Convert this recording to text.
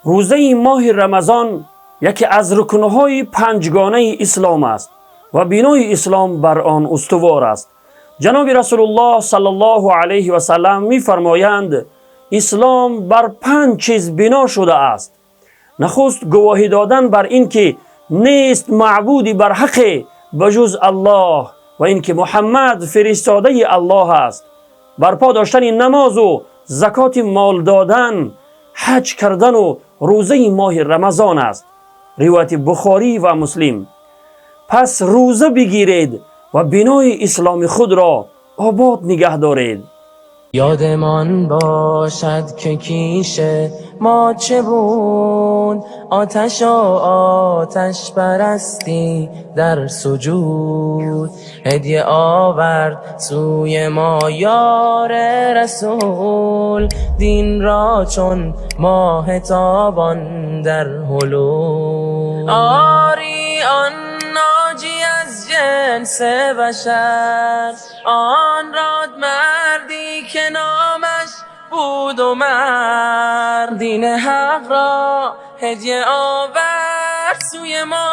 روزه ماه رمضان یکی از رکنهای پنجگانه اسلام است و بنای اسلام بر آن استوار است. جناب رسول الله صلی الله علیه و سلم می فرمایند اسلام بر 5 چیز بنا شده است. نخست گواهی دادن بر این که نیست معبودی بر حق بجز الله و اینکه محمد فرستاده الله است. برپا داشتن نماز و زکات مال دادن، حج کردن و روزه ماه رمضان است. روایت بخاری و مسلم. پس روزه بگیرید و بنای اسلام خود را آباد نگه دارید. یادمان باشد که کیش ما چه بود، آتش و آتش پرستی در سجود. هدیه آورد سوی ما یار رسول، دین را چون ماه تابان در هلول. آری آن ناجی از جنس بشر، آن راد مردی که نامش بود عمر. دین حق را هدیه آورد سوی ما،